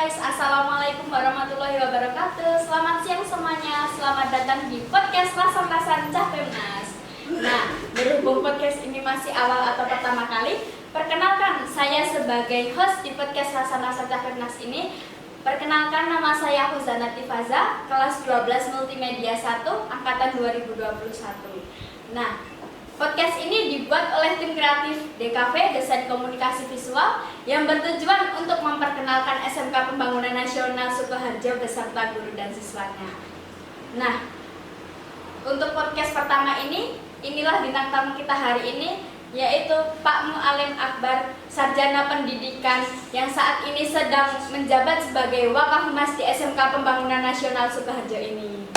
guys, assalamualaikum warahmatullahi wabarakatuh. Selamat siang semuanya, selamat datang di podcast Rasan-Rasan Cah Pemnas. Nah, berhubung podcast ini masih awal atau pertama kali, perkenalkan saya sebagai host di podcast Rasan-Rasan Cah Pemnas ini. Perkenalkan, nama saya Huzana Tifaza, kelas 12 Multimedia 1, angkatan 2021. Nah, podcast ini dibuat oleh tim kreatif DKV Desain Komunikasi Visual yang bertujuan untuk memperkenalkan SMK Pembangunan Nasional Sukoharjo beserta guru dan siswanya. Nah, untuk podcast pertama ini, inilah bintang tamu kita hari ini, yaitu Pak Mualim Akbar, Sarjana Pendidikan yang saat ini sedang menjabat sebagai Wakafhumas di SMK Pembangunan Nasional Sukoharjo ini.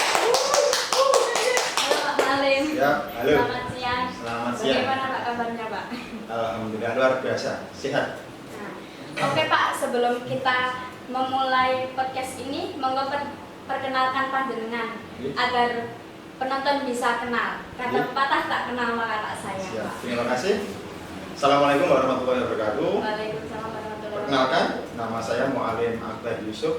Halo Pak Mualim. Ya, halo. Selamat siang. Selamat siang. Bagaimana Pak kabarnya Pak? Alhamdulillah luar biasa, sehat. Nah, oke Pak, sebelum kita memulai podcast ini, monggo perkenalkan panjenengan agar penonton bisa kenal. Kata patah tak kenal maka tak sayang. Siap. Pak. Terima kasih. Assalamualaikum warahmatullahi wabarakatuh. Waalaikumsalam warahmatullahi Perkenalkan, wabarakatuh. nama saya Mualim Akbar Yusuf.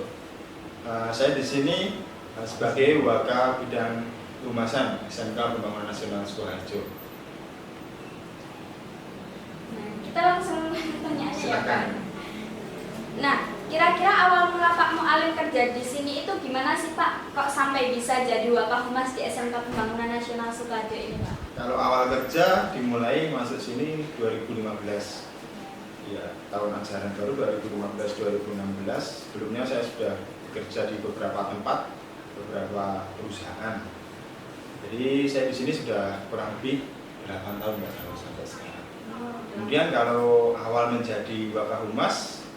Saya di sini sebagai Waka Bidang Humasan SMK Pembangunan Nasional Sukoharjo. Nah, kita langsung tanya aja ya Pak. Silakan. Nah, kira-kira awal mula Pak Mualim kerja di sini itu gimana sih Pak? Kok sampai bisa jadi Wakafhumas di SMK Pembangunan Nasional Sukoharjo ini Pak? Kalau awal kerja dimulai masuk sini 2015. Ya, tahun ajaran baru 2015-2016. Sebelumnya saya sudah bekerja di beberapa tempat, beberapa perusahaan. Jadi saya di sini sudah kurang lebih 8 tahun nggak tahu sampai sekarang. Kemudian kalau awal menjadi Wakafhumas,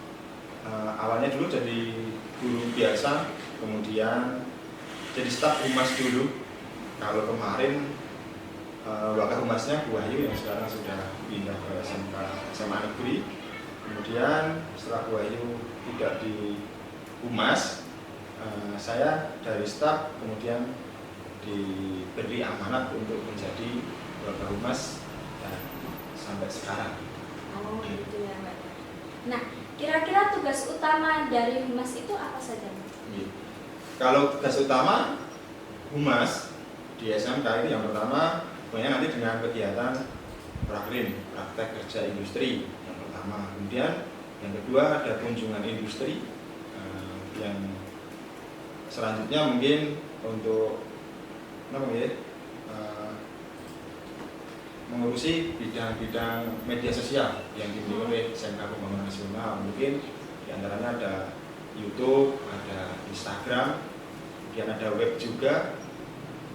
awalnya dulu jadi guru biasa, kemudian jadi staf humas dulu. Kalau kemarin Wakafhumasnya Bu Wahyu yang sekarang sudah pindah ke SMK SMA Negeri. Kemudian setelah Bu Wahyu tidak di humas, saya dari staf kemudian diberi amanat untuk menjadi Wakafhumas dan sampai sekarang. Oh gitu ya Mbak. Nah, kira-kira tugas utama dari humas itu apa saja? Kalau tugas utama humas di SMK itu yang pertama pokoknya nanti dengan kegiatan prakrin, praktek kerja industri yang pertama. Kemudian yang kedua ada kunjungan industri, yang selanjutnya mungkin untuk mengurusi bidang-bidang media sosial yang dimiliki oleh SMK Pembangunan Nasional. Mungkin diantaranya ada YouTube, ada Instagram, kemudian ada web juga,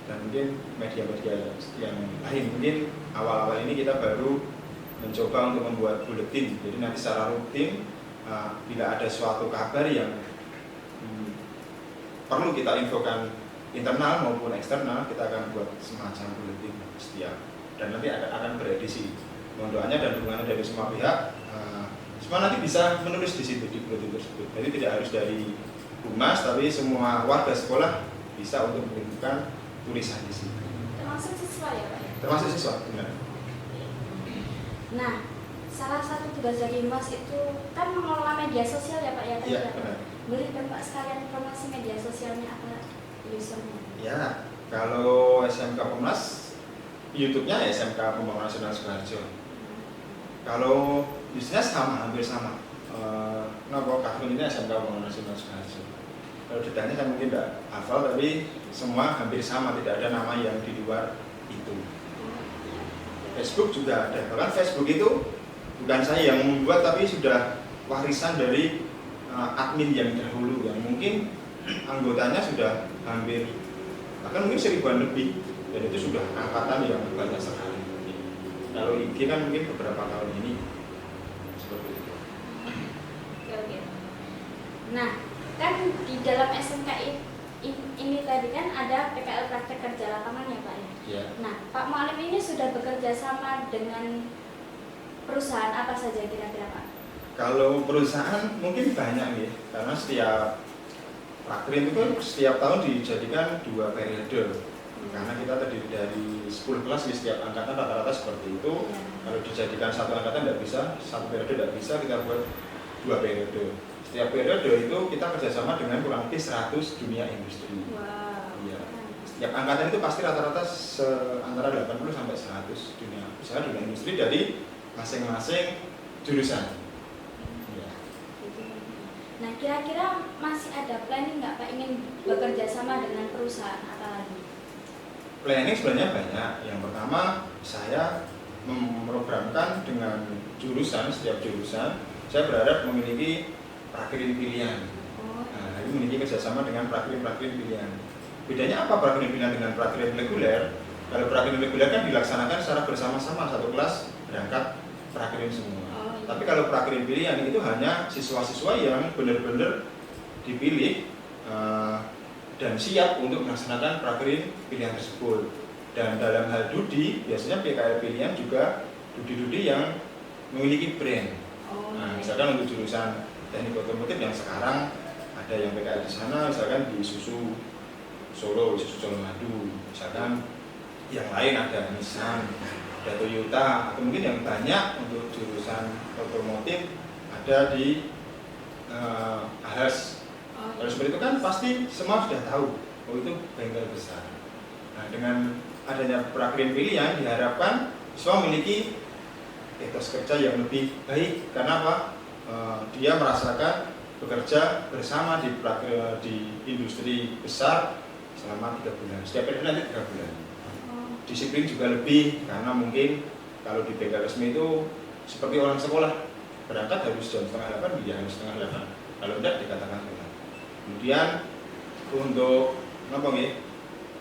dan mungkin media-media yang lain. Mungkin awal-awal ini kita baru mencoba untuk membuat buletin. Jadi nanti secara rutin bila ada suatu kabar yang perlu kita infokan internal maupun eksternal, kita akan buat semacam buletin setiap, dan nanti akan beredisi. Mohon doanya dan dukungannya dari semua pihak. Semua nanti bisa menulis di situ di buletin tersebut. Jadi tidak harus dari humas, tapi semua warga sekolah bisa untuk mengirimkan tulisan di situ. Termasuk siswa ya Pak? Termasuk siswa, benar. Nah, salah satu tugas dari humas itu kan mengelola media sosial ya Pak ya? Iya, benar. Boleh kan Pak sekalian promosi media sosialnya apa usernya? Ya, kalau SMK Pemnas, YouTube-nya SMK Pembangunan Nasional Sukoharjo. Kalau bisnisnya sama, hampir sama. Nama akun ini SMK Pembangunan Nasional Sukoharjo. Kalau detailnya saya mungkin tidak hafal, tapi semua hampir sama, tidak ada nama yang di luar itu. Facebook juga ada, bahkan Facebook itu bukan saya yang membuat, tapi sudah warisan dari admin yang dahulu, yang mungkin anggotanya sudah hampir, bahkan mungkin 1000-an lebih, dan itu sudah angkatan yang banyak sekali. Kalau IG kan mungkin beberapa tahun ini seperti itu. Oke. Nah, kan di dalam SMK ini tadi kan ada PKL praktek kerja lapangan ya Pak ya? Ya. Nah, Pak Mualim ini sudah bekerja sama dengan perusahaan apa saja kira-kira Pak? Kalau perusahaan mungkin banyak nih, karena setiap prakrin itu kan setiap tahun dijadikan 2 periode. Karena kita terdiri dari 10 kelas di setiap angkatan rata-rata seperti itu. Kalau dijadikan satu angkatan tidak bisa, satu periode tidak bisa, kita buat 2 periode. Setiap periode itu kita kerjasama dengan kurang lebih 100 dunia industri. Wow. Iya. Setiap angkatan itu pasti rata-rata antara 80 sampai 100 dunia usaha dunia industri dari masing-masing jurusan. Iya. Nah, kira-kira masih ada planning nggak Pak ingin bekerja sama dengan perusahaan apa lagi? Planning sebenarnya banyak. Yang pertama, saya memprogramkan dengan jurusan, setiap jurusan, saya berharap memiliki prakirin pilihan. Nah, ini memiliki kerjasama dengan prakirin pilihan. Bedanya apa prakirin pilihan dengan prakirin reguler? Kalau prakirin reguler kan dilaksanakan secara bersama-sama, satu kelas berangkat prakirin semua. Tapi kalau prakirin pilihan itu hanya siswa-siswa yang benar-benar dipilih dan siap untuk melaksanakan prakirin pilihan tersebut. Dan dalam hal Dudi, biasanya PKL pilihan juga Dudi-Dudi yang memiliki brand. Nah, misalkan untuk jurusan teknik otomotif yang sekarang ada yang PKL di sana, misalkan di Isuzu Solo Madu, misalkan yang lain ada Nissan, ada Toyota, atau mungkin yang banyak untuk jurusan otomotif ada di Ahas. Kalau seperti itu kan pasti semua sudah tahu, oh itu bengkel besar. Nah, dengan adanya prakirin pilihan diharapkan siswa memiliki etos kerja yang lebih baik. Karena apa? Dia merasakan bekerja bersama di industri besar selama 3 bulan. Setiap periode nanti 3 bulan. Disiplin juga lebih karena mungkin kalau di bengkel resmi itu seperti orang sekolah, berangkat harus jam 7:30, ya harus 7:30. Kalau tidak dikatakan telat. Kemudian untuk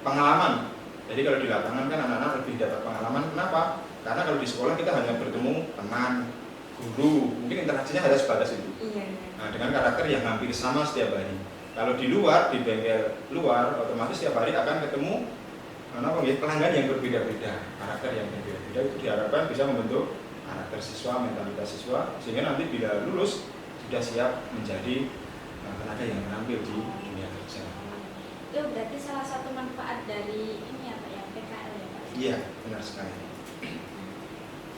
pengalaman. Jadi kalau di lapangan kan anak-anak lebih dapat pengalaman. Kenapa? Karena kalau di sekolah kita hanya bertemu teman, guru, mungkin interaksinya hanya sebatas itu. Nah, dengan karakter yang hampir sama setiap hari. Kalau di luar, di bengkel luar, otomatis setiap hari akan ketemu pelanggan yang berbeda-beda, karakter yang berbeda-beda. Itu diharapkan bisa membentuk karakter siswa, mentalitas siswa, sehingga nanti bila lulus sudah siap menjadi tenaga yang terampil di dunia kerja. Itu berarti salah satu manfaat dari ini ya Pak ya, PKL ya Pak? Iya, benar sekali.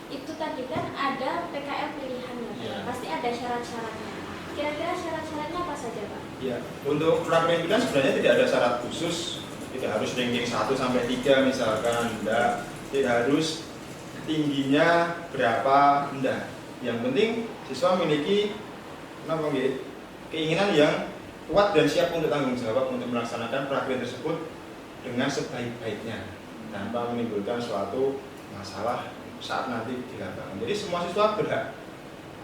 Itu tadi kan ada PKL pilihan ya Pak, Ya. Pasti ada syarat-syaratnya. Kira-kira syarat-syaratnya apa saja Pak? Iya, untuk prakirin pilihan sebenarnya tidak ada syarat khusus, tidak harus ranking 1 sampai 3 misalkan, tidak harus tingginya berapa, enggak. Yang penting siswa memiliki keinginan yang kuat dan siap untuk tanggung jawab untuk melaksanakan prakirin tersebut dengan sebaik-baiknya tanpa menimbulkan suatu masalah saat nanti di lapangan. Jadi semua siswa berhak.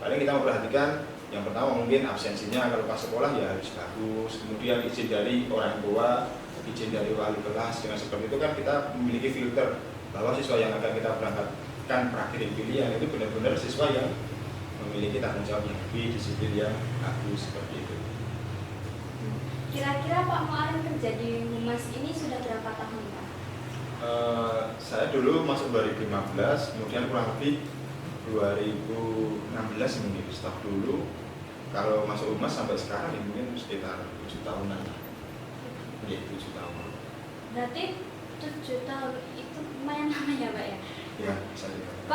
Paling kita memperhatikan yang pertama mungkin absensinya, kalau pas sekolah ya harus bagus. Kemudian izin dari orang tua, izin dari wali kelas. Dengan seperti itu kan kita memiliki filter bahwa siswa yang akan kita berangkatkan prakirin pilihan itu benar-benar siswa yang memiliki tanggung jawab yang lebih, disiplin yang bagus seperti itu. Kira-kira Pak Mualim kerja di Humas ini sudah berapa tahun Pak? Saya dulu masuk 2015, kemudian kurang lebih 2016 mungkin staf dulu. Kalau masuk Humas sampai sekarang ya mungkin sekitar 7 tahunan. Ya, 7 tahun. Berarti 7 tahun itu lumayan lama ya Pak ya? Ya, bisa dikatakan.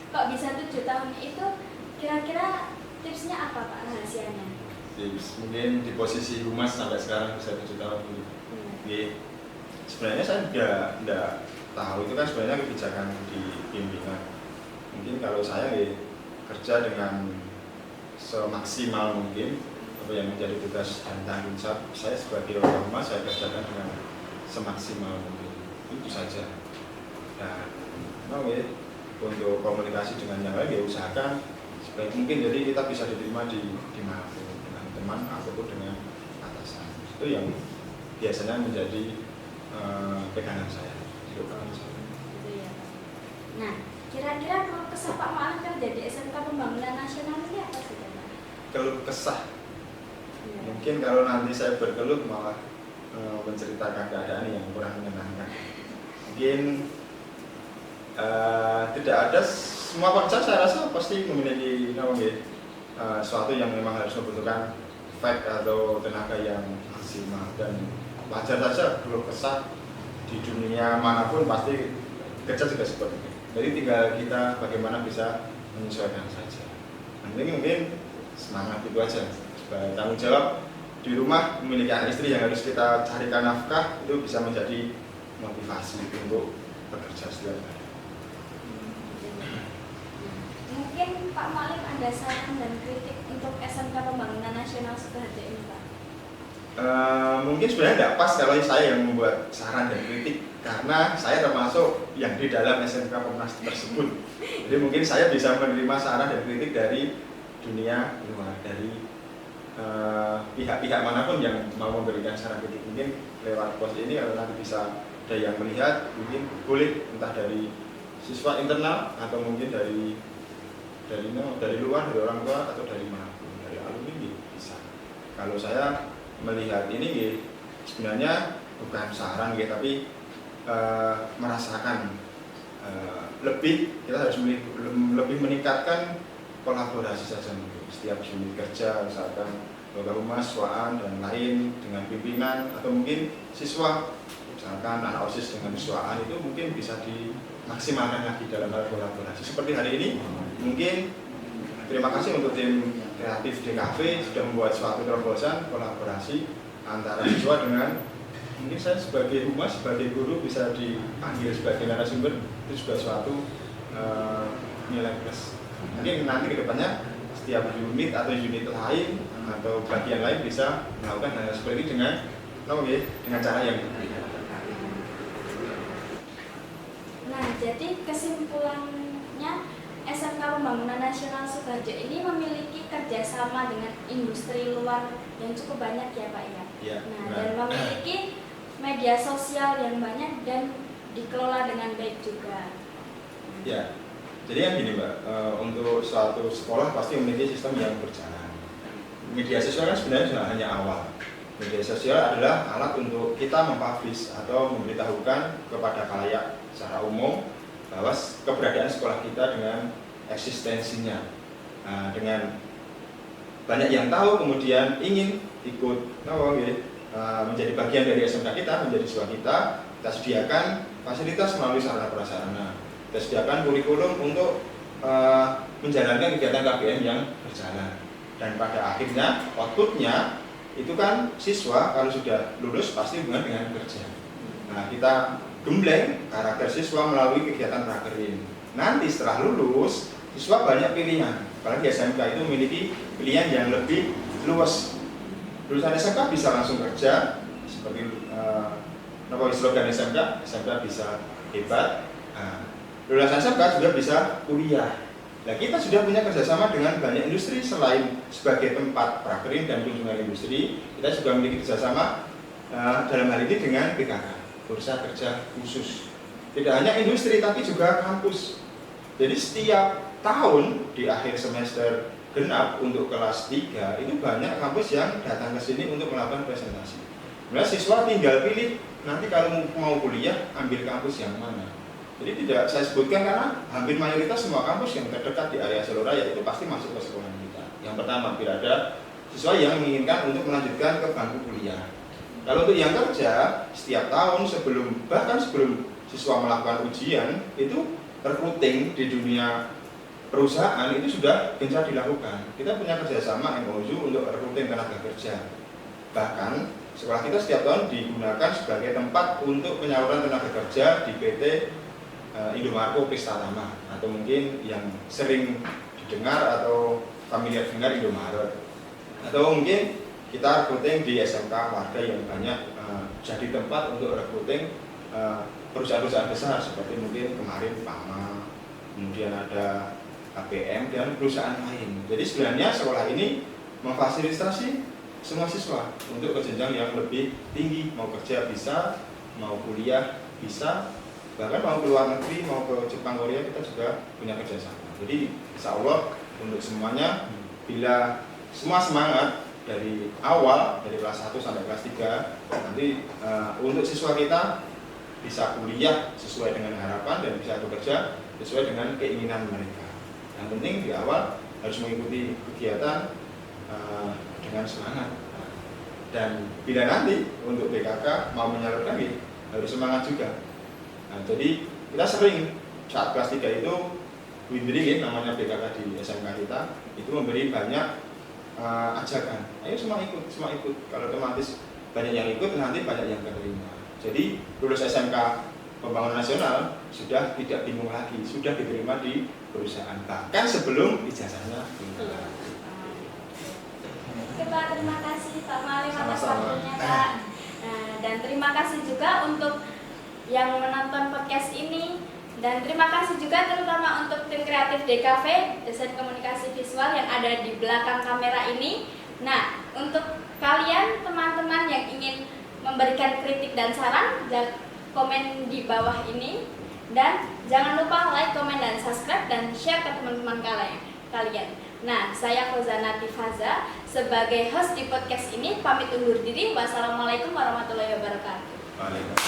Pak, bisa 7 tahun itu kira-kira tipsnya apa Pak rahasianya? Tips mungkin di posisi Humas sampai sekarang bisa 7 tahun dulu. Sebenarnya saya tidak tahu itu kan sebenarnya kebijakan di pimpinan. Mungkin kalau saya kerja dengan semaksimal mungkin apa yang menjadi tugas dan tanggung jawab saya sebagai orang Humas, saya kerjakan dengan semaksimal mungkin. Itu saja. Dan untuk komunikasi dengan yang lain ya usahakan sebaik mungkin, jadi kita bisa diterima di manapun, dengan teman ataupun dengan atasan. Itu yang biasanya menjadi pegangan saya. Gitu ya Pak. Nah, kira-kira kalau kesah Pak Mualim kerja di SMK Pembangunan Nasional ini apa sih Pak? Keluh kesah. Ya. Mungkin kalau nanti saya berkeluh malah menceritakan keadaan yang kurang menyenangkan. Mungkin tidak ada, semua pekerja saya rasa pasti memiliki suatu yang memang harus membutuhkan fight atau tenaga yang maksimal, dan wajar saja keluh kesah di dunia manapun pasti kerja juga seperti itu. Jadi tinggal kita bagaimana bisa menyesuaikan saja. Ini mungkin semangat itu aja. Sebagai tanggung jawab di rumah memiliki anak istri yang harus kita carikan nafkah itu bisa menjadi motivasi untuk bekerja setiap hari. Mungkin Pak Malim ada saran dan kritik untuk SMK Pembangunan Nasional Sukoharjo ini, Pak? Mungkin sebenarnya tidak pas kalau saya yang membuat saran dan kritik, karena saya termasuk yang di dalam SMK Pemnas tersebut. Jadi mungkin saya bisa menerima saran dan kritik dari dunia luar, dari pihak-pihak manapun yang mau memberikan saran kritik. Mungkin lewat pos ini kalau nanti bisa ada yang melihat, mungkin boleh entah dari siswa internal atau mungkin dari luar, dari orang tua atau dari manapun, dari alumni bisa. Kalau saya melihat ini sebenarnya bukan saran tapi merasakan lebih, kita harus lebih meningkatkan kolaborasi saja mungkin. Setiap unit kerja misalkan humas, swaan dan lain dengan pimpinan atau mungkin siswa, misalkan anak OSIS dengan swaan itu mungkin bisa dimaksimalkan lagi dalam hal kolaborasi. Seperti hari ini mungkin terima kasih untuk tim kreatif DKV sudah membuat suatu terobosan kolaborasi antara siswa dengan mungkin saya sebagai humas, sebagai guru bisa dipanggil sebagai narasumber, itu juga suatu nilai plus. Mungkin nanti ke depannya setiap unit atau unit lain atau bagian lain bisa melakukan hal seperti ini dengan cara yang berbeda. Nah, jadi kesimpulannya SMK Pembangunan Nasional Sukoharjo ini memiliki kerjasama dengan industri luar yang cukup banyak ya Pak ya. Ya, nah, dan memiliki media sosial yang banyak dan dikelola dengan baik juga. Ya, jadi yang gini Mbak, untuk suatu sekolah pasti memiliki sistem yang berjalan. Media sosial kan sebenarnya hanya awal. Media sosial adalah alat untuk kita mempublish atau memberitahukan kepada khalayak secara umum bahwa keberadaan sekolah kita dengan eksistensinya, dengan banyak yang tahu kemudian ingin ikut menjadi bagian dari SMK kita, menjadi siswa kita sediakan fasilitas melalui sarana prasarana, kita sediakan kurikulum untuk menjalankan kegiatan KBM yang berjalan, dan pada akhirnya outputnya itu kan siswa kalau sudah lulus pasti hubungan dengan kerja. Nah, kita gembleng karakter siswa melalui kegiatan prakerin. Nanti setelah lulus, siswa banyak pilihan. Apalagi SMK itu memiliki pilihan yang lebih luas. Lulusan SMK bisa langsung kerja, seperti slogan SMK bisa hebat. Lulusan SMK juga bisa kuliah. Nah, kita sudah punya kerjasama dengan banyak industri selain sebagai tempat prakerin dan kunjungan industri. Kita juga memiliki kerjasama dalam hal ini dengan PKK, Bursa Kerja Khusus. Tidak hanya industri tapi juga kampus. Jadi setiap tahun di akhir semester genap untuk kelas 3 itu banyak kampus yang datang ke sini untuk melakukan presentasi. Nah, siswa tinggal pilih nanti kalau mau kuliah ambil kampus yang mana. Jadi tidak saya sebutkan karena hampir mayoritas semua kampus yang terdekat di area Seloraya itu pasti masuk ke sekolah kita. Yang pertama, bila ada siswa yang menginginkan untuk melanjutkan ke bangku kuliah. Kalau untuk yang kerja, setiap tahun bahkan sebelum siswa melakukan ujian itu recruiting di dunia perusahaan itu sudah gencar dilakukan. Kita punya kerjasama MOU untuk recruiting tenaga kerja. Bahkan sekolah kita setiap tahun digunakan sebagai tempat untuk penyaluran tenaga kerja di PT Indomarko Pristatama, atau mungkin yang sering didengar atau familiar dengar Indomaret, atau mungkin kita recruiting di SMK warga yang banyak jadi tempat untuk recruiting perusahaan-perusahaan besar seperti mungkin kemarin PAMA, kemudian ada KPM dan perusahaan lain. Jadi sebenarnya sekolah ini memfasilitasi semua siswa untuk ke jenjang yang lebih tinggi, mau kerja bisa, mau kuliah bisa, bahkan mau ke luar negeri, mau ke Jepang, Korea, kita juga punya kerjasama. Jadi insya Allah untuk semuanya, bila semua semangat dari awal, dari kelas 1 sampai kelas 3, nanti untuk siswa kita bisa kuliah sesuai dengan harapan dan bisa bekerja sesuai dengan keinginan mereka. Yang penting di awal harus mengikuti kegiatan dengan semangat. Dan bila nanti untuk BKK mau menyalurkan, harus semangat juga. Nah, jadi kita sering saat kelas 3 itu Windri namanya BKK di SMK kita itu memberi banyak ajakan, ayo semua ikut. Kalau otomatis banyak yang ikut, nanti banyak yang keterima. Jadi lulus SMK Pembangunan Nasional sudah tidak bingung lagi, sudah diterima di perusahaan bahkan sebelum ijazahnya keluar. Oke Pak, terima kasih Pak Malim atas Sama-sama. waktunya Pak. Nah, dan terima kasih juga untuk yang menonton podcast ini. Dan terima kasih juga terutama untuk tim kreatif DKV, Desain Komunikasi Visual yang ada di belakang kamera ini. Nah, untuk kalian teman-teman yang ingin memberikan kritik dan saran, komen di bawah ini. Dan jangan lupa like, komen, dan subscribe, dan share ke teman-teman kalian. Nah, saya Khozana Tifaza sebagai host di podcast ini pamit undur diri. Wassalamualaikum warahmatullahi wabarakatuh. Waalaikumsalam.